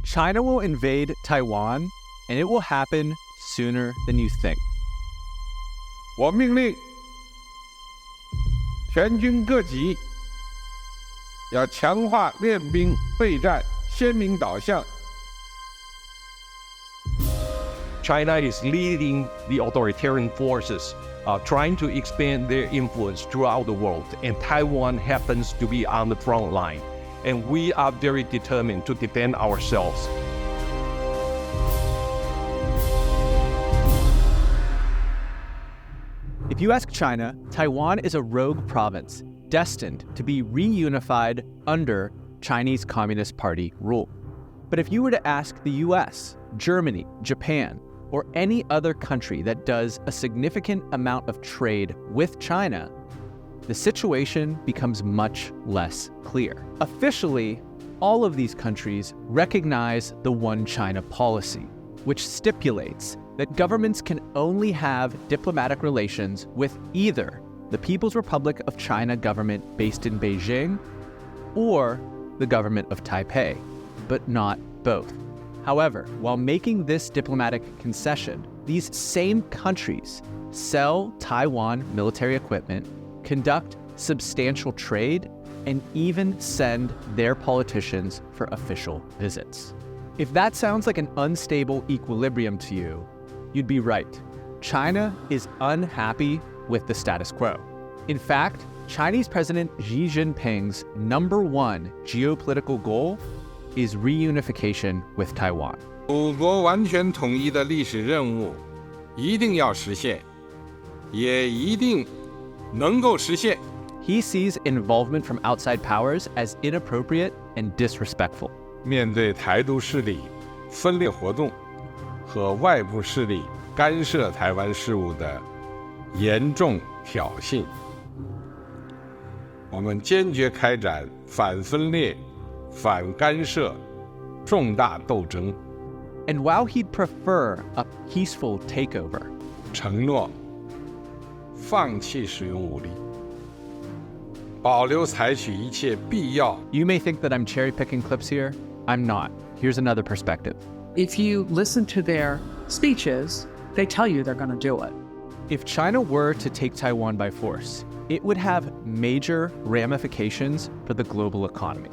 China will invade Taiwan, and it will happen sooner than you think. 我命令全军各级要强化练兵备战，鲜明导向。 China is leading the authoritarian forces, trying to expand their influence throughout the world, and Taiwan happens to be on the front line. And we are very determined to defend ourselves. If you ask China, Taiwan is a rogue province destined to be reunified under Chinese Communist Party rule. But if you were to ask the US, Germany, Japan, or any other country that does a significant amount of trade with China, the situation becomes much less clear. Officially, all of these countries recognize the One China policy, which stipulates that governments can only have diplomatic relations with either the People's Republic of China government based in Beijing or the government of Taipei, but not both. However, while making this diplomatic concession, these same countries sell Taiwan military equipment, conduct substantial trade, and even send their politicians for official visits. If that sounds like an unstable equilibrium to you, you'd be right. China is unhappy with the status quo. In fact, Chinese President Xi Jinping's #1 geopolitical goal is reunification with Taiwan. 祖国完全统一的历史任务一定要实现，也一定能够实现。 He sees involvement from outside powers as inappropriate and disrespectful. 面对台独势力分裂活动和外部势力干涉台湾事务的严重挑衅，我们坚决开展反分裂、反干涉重大斗争。 And while he'd prefer a peaceful takeover, 承诺放弃使用武力，保留采取一切必要。 you may think that I'm cherry-picking clips here. I'm not. Here's another perspective. If you listen to their speeches, they tell you they're going to do it. If China were to take Taiwan by force, it would have major ramifications for the global economy.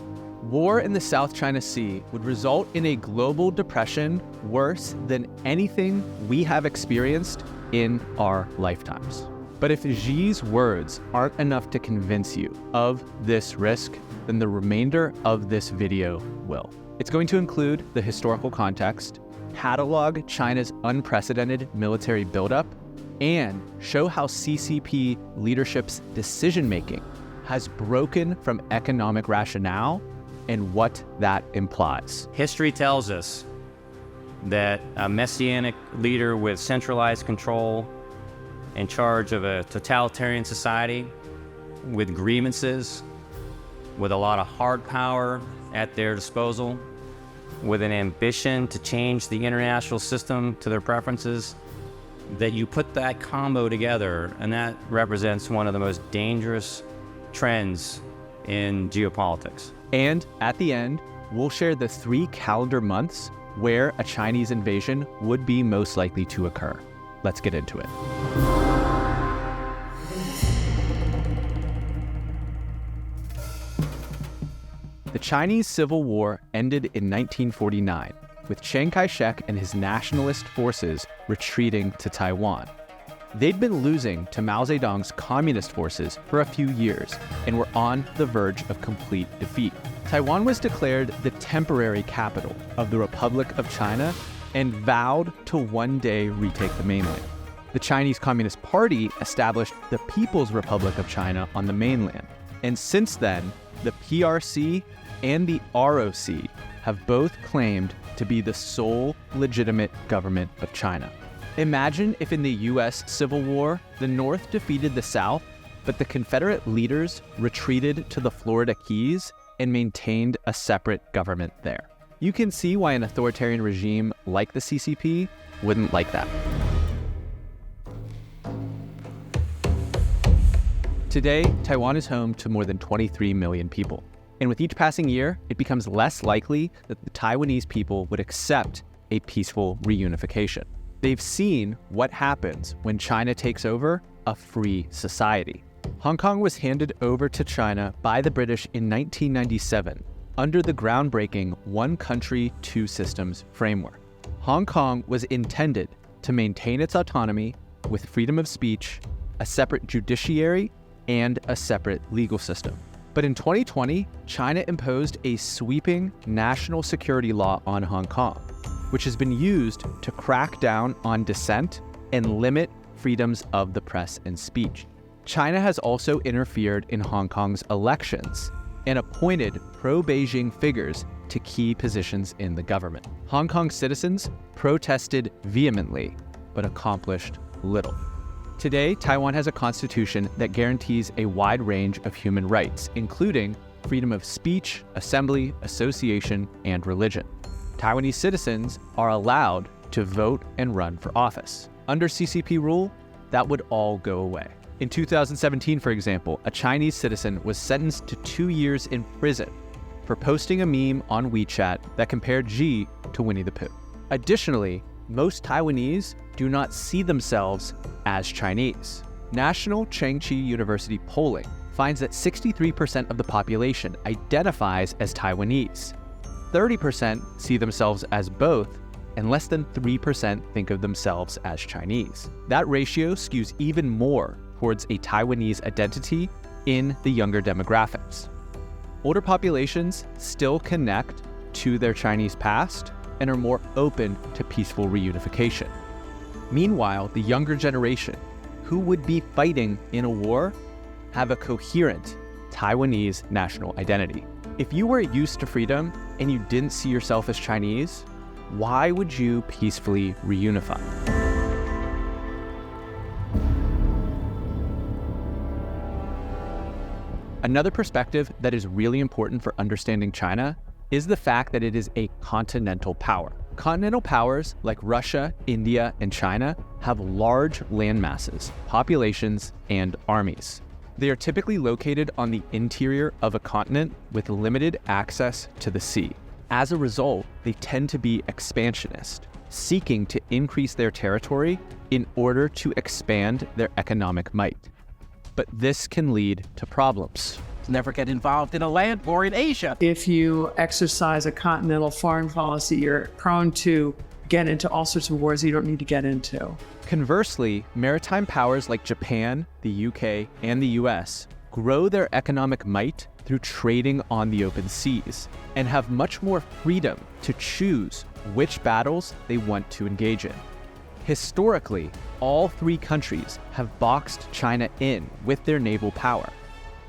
War in the South China Sea would result in a global depression worse than anything we have experienced in our lifetimes. But if Xi's words aren't enough to convince you of this risk, then the remainder of this video will. It's going to include the historical context, catalog China's unprecedented military buildup, and show how CCP leadership's decision-making has broken from economic rationale and what that implies. History tells us that a messianic leader with centralized control in charge of a totalitarian society with grievances, with a lot of hard power at their disposal, with an ambition to change the international system to their preferences, that you put that combo together, and that represents one of the most dangerous trends in geopolitics. And at the end, we'll share the 3 calendar months where a Chinese invasion would be most likely to occur. Let's get into it. The Chinese Civil War ended in 1949, with Chiang Kai-shek and his nationalist forces retreating to Taiwan. They'd been losing to Mao Zedong's communist forces for a few years and were on the verge of complete defeat. Taiwan was declared the temporary capital of the Republic of China and vowed to one day retake the mainland. The Chinese Communist Party established the People's Republic of China on the mainland. And since then, the PRC and the ROC have both claimed to be the sole legitimate government of China. Imagine if in the US Civil War, the North defeated the South, but the Confederate leaders retreated to the Florida Keys and maintained a separate government there. You can see why an authoritarian regime like the CCP wouldn't like that. Today, Taiwan is home to more than 23 million people. And with each passing year, it becomes less likely that the Taiwanese people would accept a peaceful reunification. They've seen what happens when China takes over a free society. Hong Kong was handed over to China by the British in 1997 under the groundbreaking One Country, Two Systems framework. Hong Kong was intended to maintain its autonomy with freedom of speech, a separate judiciary, and a separate legal system. But in 2020, China imposed a sweeping national security law on Hong Kong, which has been used to crack down on dissent and limit freedoms of the press and speech. China has also interfered in Hong Kong's elections and appointed pro-Beijing figures to key positions in the government. Hong Kong citizens protested vehemently, but accomplished little. Today, Taiwan has a constitution that guarantees a wide range of human rights, including freedom of speech, assembly, association, and religion. Taiwanese citizens are allowed to vote and run for office. Under CCP rule, that would all go away. In 2017, for example, a Chinese citizen was sentenced to 2 years in prison for posting a meme on WeChat that compared Xi to Winnie the Pooh. Additionally, most Taiwanese do not see themselves as Chinese. National Chengchi University polling finds that 63% of the population identifies as Taiwanese. 30% see themselves as both, and less than 3% think of themselves as Chinese. That ratio skews even more towards a Taiwanese identity in the younger demographics. Older populations still connect to their Chinese past and are more open to peaceful reunification. Meanwhile, the younger generation, who would be fighting in a war, have a coherent Taiwanese national identity. If you were used to freedom and you didn't see yourself as Chinese, why would you peacefully reunify? Another perspective that is really important for understanding China is the fact that it is a continental power. Continental powers like Russia, India, and China have large land masses, populations, and armies. They are typically located on the interior of a continent with limited access to the sea. As a result, they tend to be expansionist, seeking to increase their territory in order to expand their economic might. But this can lead to problems. Never get involved in a land war in Asia. If you exercise a continental foreign policy, you're prone to get into all sorts of wars you don't need to get into. Conversely, maritime powers like Japan, the UK, and the US grow their economic might through trading on the open seas and have much more freedom to choose which battles they want to engage in. Historically, all three countries have boxed China in with their naval power.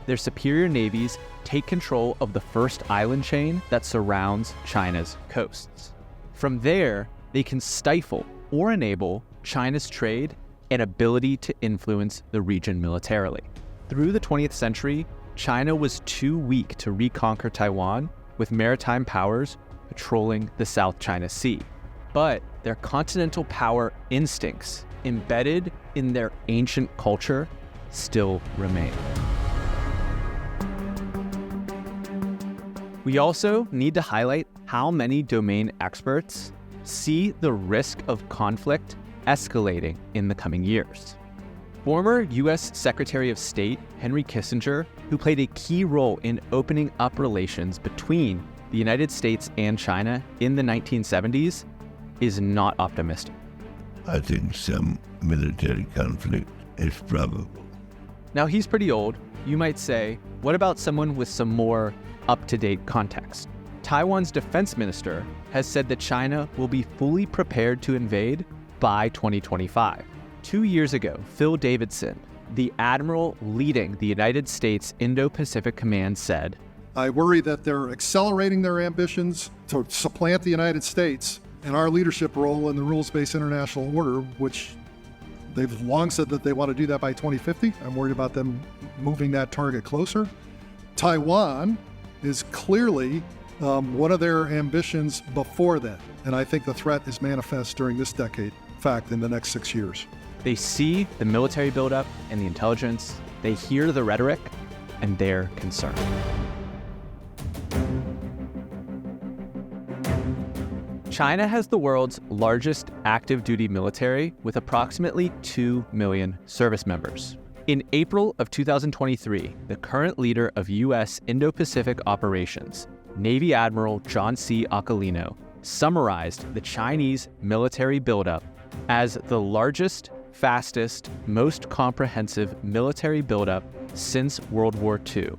Their superior navies take control of the first island chain that surrounds China's coasts. From there, they can stifle or enable China's trade and ability to influence the region militarily. Through the 20th century, China was too weak to reconquer Taiwan, with maritime powers patrolling the South China Sea. But their continental power instincts, embedded in their ancient culture, still remain. We also need to highlight how many domain experts see the risk of conflict escalating in the coming years. Former US Secretary of State Henry Kissinger, who played a key role in opening up relations between the United States and China in the 1970s, is not optimistic. I think some military conflict is probable. Now, he's pretty old. You might say, what about someone with some more up-to-date context? Taiwan's defense minister has said that China will be fully prepared to invade by 2025. 2 years ago, Phil Davidson, the admiral leading the United States Indo-Pacific Command, said, I worry that they're accelerating their ambitions to supplant the United States and our leadership role in the rules-based international order, which they've long said that they want to do that by 2050. I'm worried about them moving that target closer. Taiwan is clearly one of their ambitions before that, and I think the threat is manifest during this decade, in fact, in the next 6 years. They see the military buildup and the intelligence, they hear the rhetoric, and they're concerned. China has the world's largest active duty military with approximately 2 million service members. In April of 2023, the current leader of U.S. Indo-Pacific operations, Navy Admiral John C. Aquilino, summarized the Chinese military buildup as the largest, fastest, most comprehensive military buildup since World War II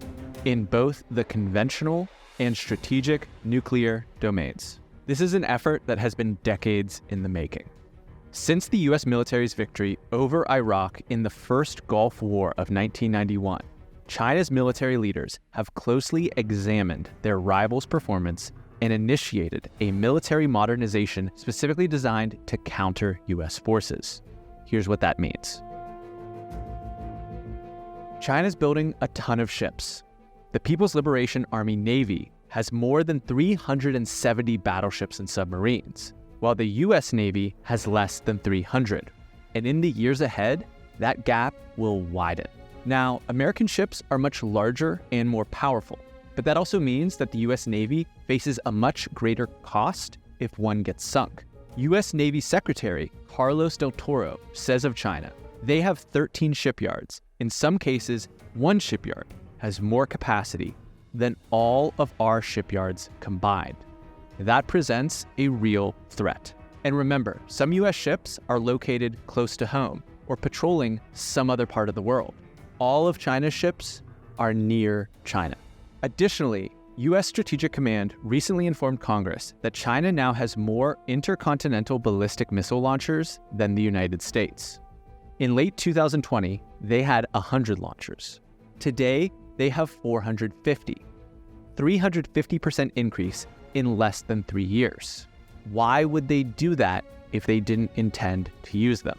in both the conventional and strategic nuclear domains. This is an effort that has been decades in the making. Since the U.S. military's victory over Iraq in the first Gulf War of 1991, China's military leaders have closely examined their rivals' performance and initiated a military modernization specifically designed to counter U.S. forces. Here's what that means. China's building a ton of ships. The People's Liberation Army Navy has more than 370 battleships and submarines, while the U.S. Navy has less than 300. And in the years ahead, that gap will widen. Now, American ships are much larger and more powerful, but that also means that the U.S. Navy faces a much greater cost if one gets sunk. U.S. Navy Secretary Carlos del Toro says of China, they have 13 shipyards. In some cases, one shipyard has more capacity than all of our shipyards combined. That presents a real threat. And remember, some U.S. ships are located close to home or patrolling some other part of the world. All of China's ships are near China. Additionally, U.S. Strategic Command recently informed Congress that China now has more intercontinental ballistic missile launchers than the United States. In late 2020, they had 100 launchers. Today, they have 450. 350% increase in less than 3 years. Why would they do that if they didn't intend to use them?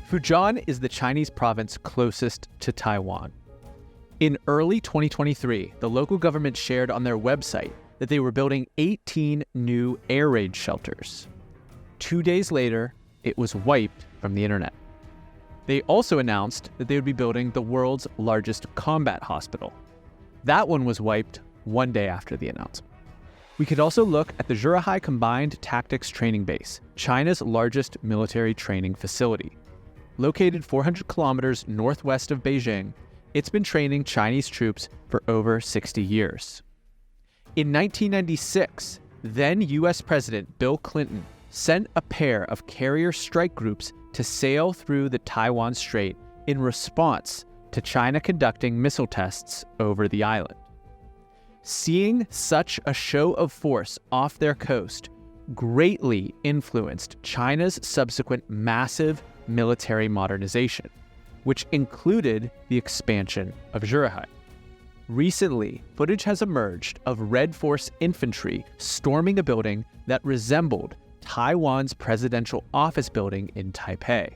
Fujian is the Chinese province closest to Taiwan. In early 2023, the local government shared on their website that they were building 18 new air raid shelters. 2 days later, it was wiped from the internet. They also announced that they would be building the world's largest combat hospital. That one was wiped 1 day after the announcement. We could also look at the Zhuhai Combined Tactics Training Base, China's largest military training facility. Located 400 kilometers northwest of Beijing, it's been training Chinese troops for over 60 years. In 1996, then U.S. President Bill Clinton sent a pair of carrier strike groups to sail through the Taiwan Strait in response to China conducting missile tests over the island. Seeing such a show of force off their coast greatly influenced China's subsequent massive military modernization, which included the expansion of Zhuhai. Recently, footage has emerged of Red Force infantry storming a building that resembled Taiwan's presidential office building in Taipei.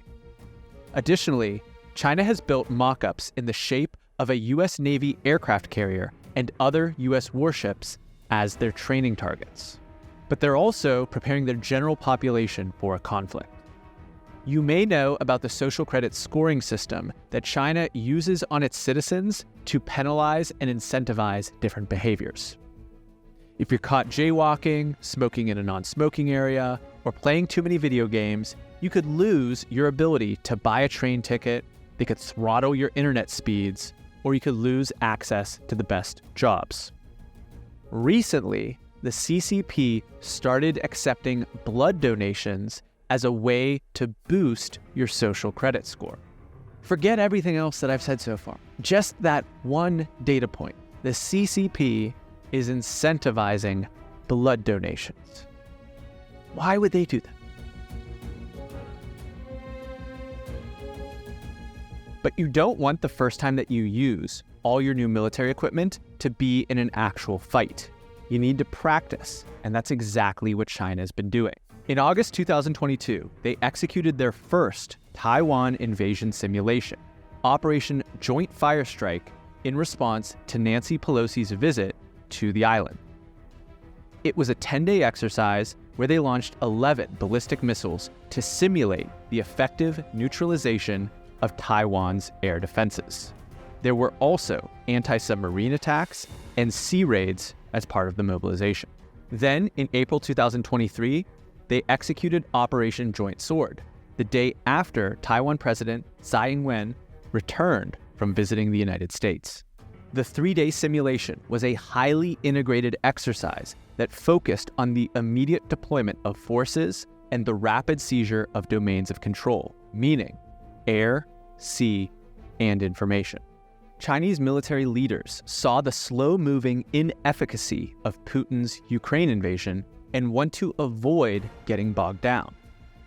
Additionally, China has built mock-ups in the shape of a U.S. Navy aircraft carrier and other U.S. warships as their training targets. But they're also preparing their general population for a conflict. You may know about the social credit scoring system that China uses on its citizens to penalize and incentivize different behaviors. If you're caught jaywalking, smoking in a non-smoking area, or playing too many video games, you could lose your ability to buy a train ticket, they could throttle your internet speeds, or you could lose access to the best jobs. Recently, the CCP started accepting blood donations as a way to boost your social credit score. Forget everything else that I've said so far. Just that one data point. The CCP is incentivizing blood donations. Why would they do that? But you don't want the first time that you use all your new military equipment to be in an actual fight. You need to practice, and that's exactly what China has been doing. In August 2022, they executed their first Taiwan invasion simulation, Operation Joint Fire Strike, in response to Nancy Pelosi's visit to the island. It was a 10-day exercise where they launched 11 ballistic missiles to simulate the effective neutralization of Taiwan's air defenses. There were also anti-submarine attacks and sea raids as part of the mobilization. Then, in April 2023, they executed Operation Joint Sword, the day after Taiwan President Tsai Ing-wen returned from visiting the United States. The 3-day simulation was a highly integrated exercise that focused on the immediate deployment of forces and the rapid seizure of domains of control, meaning air, sea, and information. Chinese military leaders saw the slow-moving inefficacy of Putin's Ukraine invasion and want to avoid getting bogged down.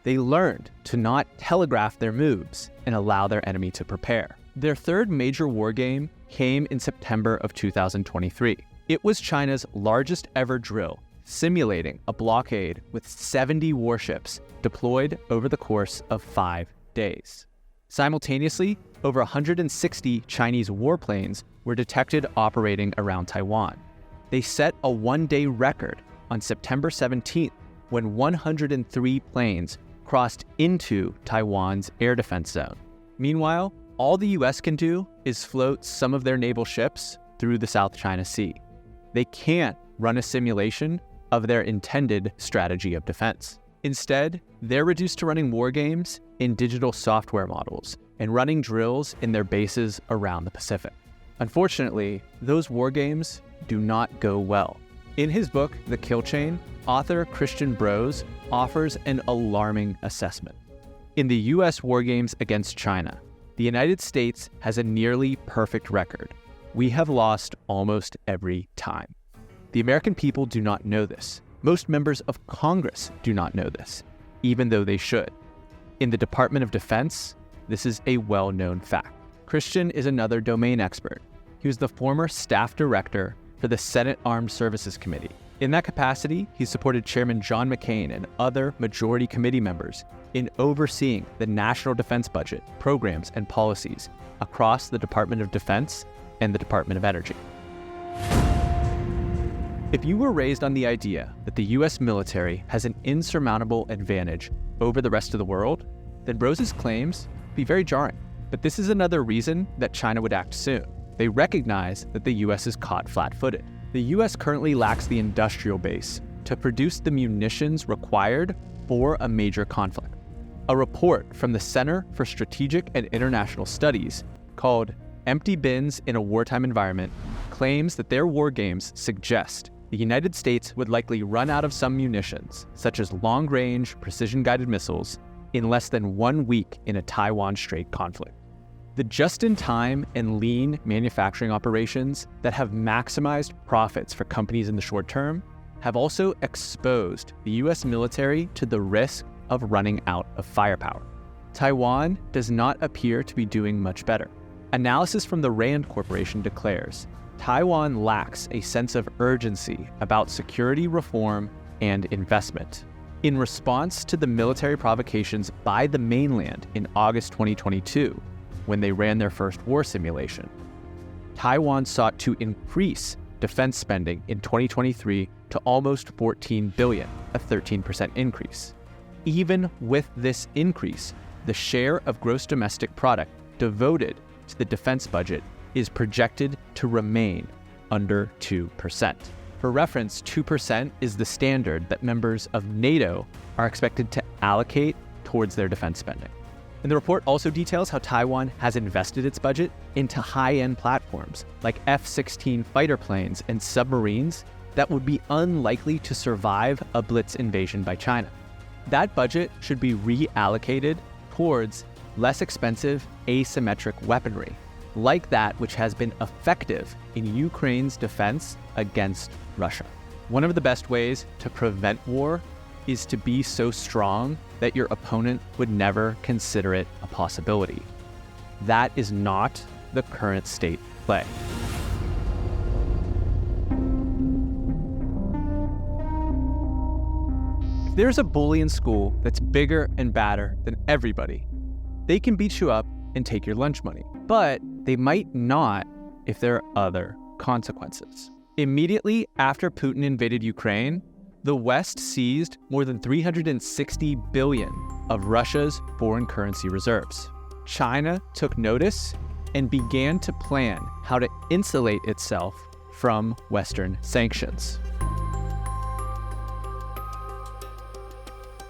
They learned to not telegraph their moves and allow their enemy to prepare. Their third major war game came in September of 2023. It was China's largest ever drill, simulating a blockade with 70 warships deployed over the course of 5 days. Simultaneously, over 160 Chinese warplanes were detected operating around Taiwan. They set a 1-day record on September 17th when 103 planes crossed into Taiwan's air defense zone. Meanwhile, all the US can do is float some of their naval ships through the South China Sea. They can't run a simulation of their intended strategy of defense. Instead, they're reduced to running war games in digital software models and running drills in their bases around the Pacific. Unfortunately, those war games do not go well. In his book, The Kill Chain, author Christian Brose offers an alarming assessment. In the US war games against China, the United States has a nearly perfect record. We have lost almost every time. The American people do not know this. Most members of Congress do not know this, even though they should. In the Department of Defense, this is a well-known fact. Christian is another domain expert. He was the former staff director for the Senate Armed Services Committee. In that capacity, he supported Chairman John McCain and other majority committee members in overseeing the national defense budget, programs, and policies across the Department of Defense and the Department of Energy. If you were raised on the idea that the US military has an insurmountable advantage over the rest of the world, then Brose's claims would be very jarring. But this is another reason that China would act soon. They recognize that the US is caught flat-footed. The US currently lacks the industrial base to produce the munitions required for a major conflict. A report from the Center for Strategic and International Studies called Empty Bins in a Wartime Environment claims that their war games suggest the United States would likely run out of some munitions, such as long-range, precision-guided missiles, in less than 1 week in a Taiwan Strait conflict. The just-in-time and lean manufacturing operations that have maximized profits for companies in the short term have also exposed the US military to the risk of running out of firepower. Taiwan does not appear to be doing much better. Analysis from the RAND Corporation declares Taiwan lacks a sense of urgency about security reform and investment. In response to the military provocations by the mainland in August 2022, when they ran their first war simulation, Taiwan sought to increase defense spending in 2023 to almost $14 billion, a 13% increase. Even with this increase, the share of gross domestic product devoted to the defense budget is projected to remain under 2%. For reference, 2% is the standard that members of NATO are expected to allocate towards their defense spending. And the report also details how Taiwan has invested its budget into high-end platforms like F-16 fighter planes and submarines that would be unlikely to survive a blitz invasion by China. That budget should be reallocated towards less expensive asymmetric weaponry, like that which has been effective in Ukraine's defense against Russia. One of the best ways to prevent war is to be so strong that your opponent would never consider it a possibility. That is not the current state of play. If there's a bully in school that's bigger and badder than everybody, they can beat you up and take your lunch money. But they might not if there are other consequences. Immediately after Putin invaded Ukraine, the West seized more than $360 billion of Russia's foreign currency reserves. China took notice and began to plan how to insulate itself from Western sanctions.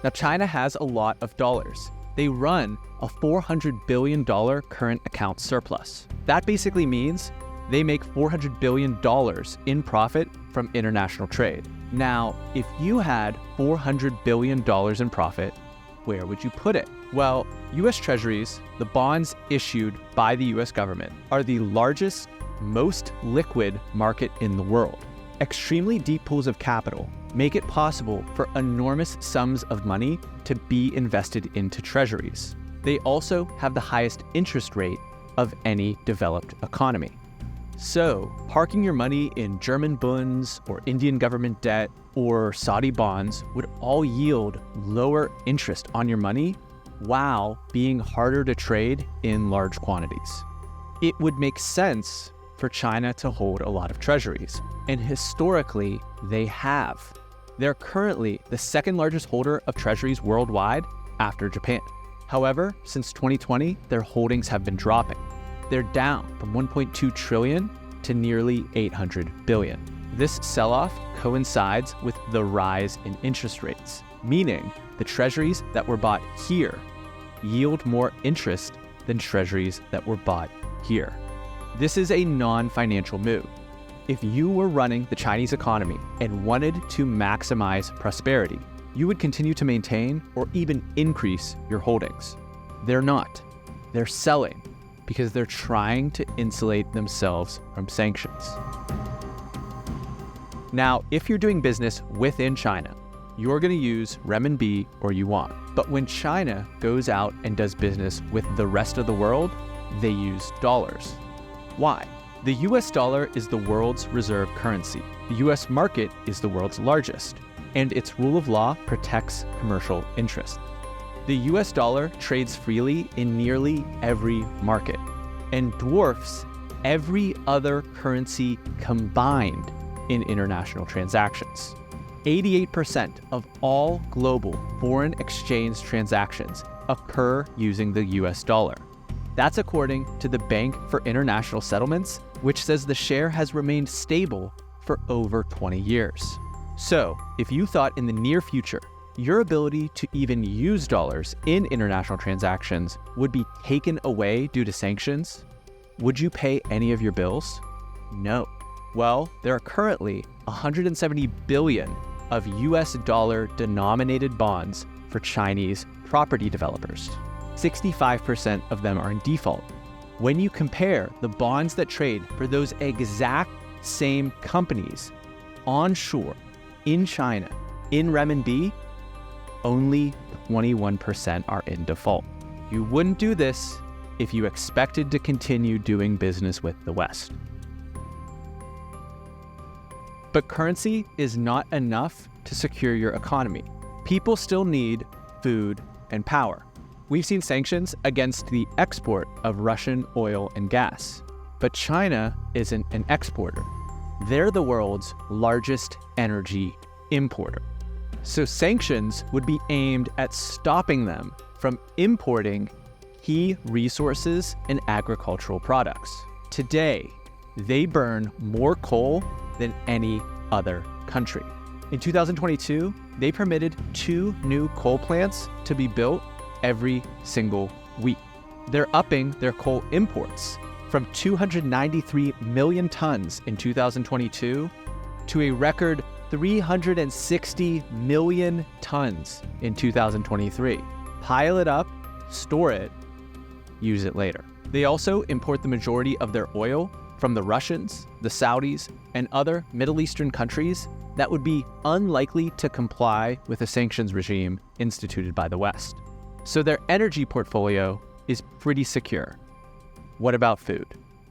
Now, China has a lot of dollars. They run a $400 billion current account surplus. That basically means they make $400 billion in profit from international trade. Now, if you had $400 billion in profit, where would you put it? Well, US Treasuries, the bonds issued by the US government, are the largest, most liquid market in the world. Extremely deep pools of capital make it possible for enormous sums of money to be invested into treasuries. They also have the highest interest rate of any developed economy. So, parking your money in German bunds or Indian government debt or Saudi bonds would all yield lower interest on your money while being harder to trade in large quantities. It would make sense for China to hold a lot of treasuries, and historically, they have. They're currently the second largest holder of treasuries worldwide after Japan. However, since 2020, their holdings have been dropping. They're down from 1.2 trillion to nearly 800 billion. This sell-off coincides with the rise in interest rates, meaning the treasuries that were bought here yield more interest than treasuries that were bought here. This is a non-financial move. If you were running the Chinese economy and wanted to maximize prosperity, you would continue to maintain or even increase your holdings. They're not. They're selling because they're trying to insulate themselves from sanctions. Now, if you're doing business within China, you're going to use renminbi or yuan. But when China goes out and does business with the rest of the world, they use dollars. Why? The US dollar is the world's reserve currency. The US market is the world's largest, and its rule of law protects commercial interests. The US dollar trades freely in nearly every market and dwarfs every other currency combined in international transactions. 88% of all global foreign exchange transactions occur using the US dollar. That's according to the Bank for International Settlements, which says the share has remained stable for over 20 years. So, if you thought in the near future, your ability to even use dollars in international transactions would be taken away due to sanctions, would you pay any of your bills? No. Well, there are currently 170 billion of US dollar denominated bonds for Chinese property developers. 65% of them are in default. When you compare the bonds that trade for those exact same companies onshore in China in renminbi, only 21% are in default. You wouldn't do this if you expected to continue doing business with the West. But currency is not enough to secure your economy. People still need food and power. We've seen sanctions against the export of Russian oil and gas, but China isn't an exporter. They're the world's largest energy importer. So sanctions would be aimed at stopping them from importing key resources and agricultural products. Today, they burn more coal than any other country. In 2022, they permitted 2 new coal plants to be built every single week. They're upping their coal imports from 293 million tons in 2022 to a record 360 million tons in 2023. Pile it up, store it, use it later. They also import the majority of their oil from the Russians, the Saudis, and other Middle Eastern countries that would be unlikely to comply with a sanctions regime instituted by the West. So their energy portfolio is pretty secure. What about food?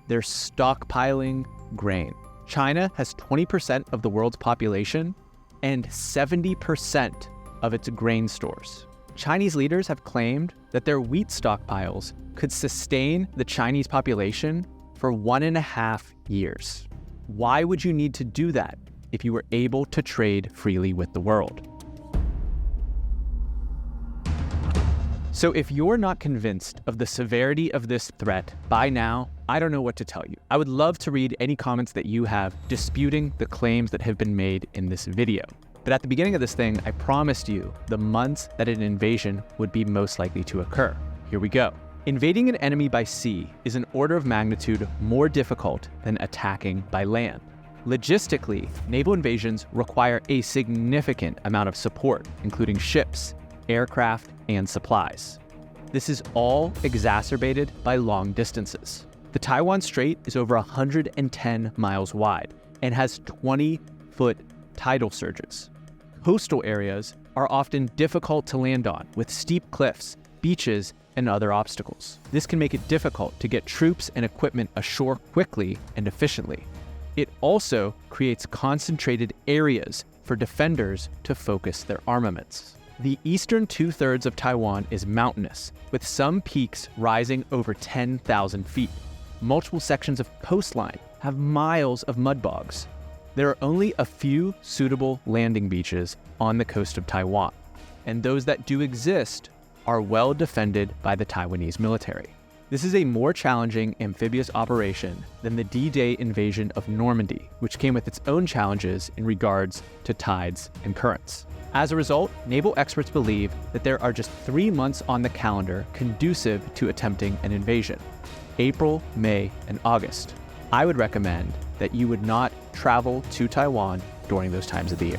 They're stockpiling grain. China has 20% of the world's population and 70% of its grain stores. Chinese leaders have claimed that their wheat stockpiles could sustain the Chinese population for 1.5 years. Why would you need to do that if you were able to trade freely with the world? So if you're not convinced of the severity of this threat by now, I don't know what to tell you. I would love to read any comments that you have disputing the claims that have been made in this video. But at the beginning of this thing, I promised you the months that an invasion would be most likely to occur. Here we go. Invading an enemy by sea is an order of magnitude more difficult than attacking by land. Logistically, naval invasions require a significant amount of support, including ships, aircraft, and supplies. This is all exacerbated by long distances. The Taiwan Strait is over 110 miles wide and has 20-foot tidal surges. Coastal areas are often difficult to land on, with steep cliffs, beaches, and other obstacles. This can make it difficult to get troops and equipment ashore quickly and efficiently. It also creates concentrated areas for defenders to focus their armaments. The eastern two-thirds of Taiwan is mountainous, with some peaks rising over 10,000 feet. Multiple sections of coastline have miles of mud bogs. There are only a few suitable landing beaches on the coast of Taiwan, and those that do exist are well defended by the Taiwanese military. This is a more challenging amphibious operation than the D-Day invasion of Normandy, which came with its own challenges in regards to tides and currents. As a result, naval experts believe that there are just 3 months on the calendar conducive to attempting an invasion: April, May, and August. I would recommend that you would not travel to Taiwan during those times of the year.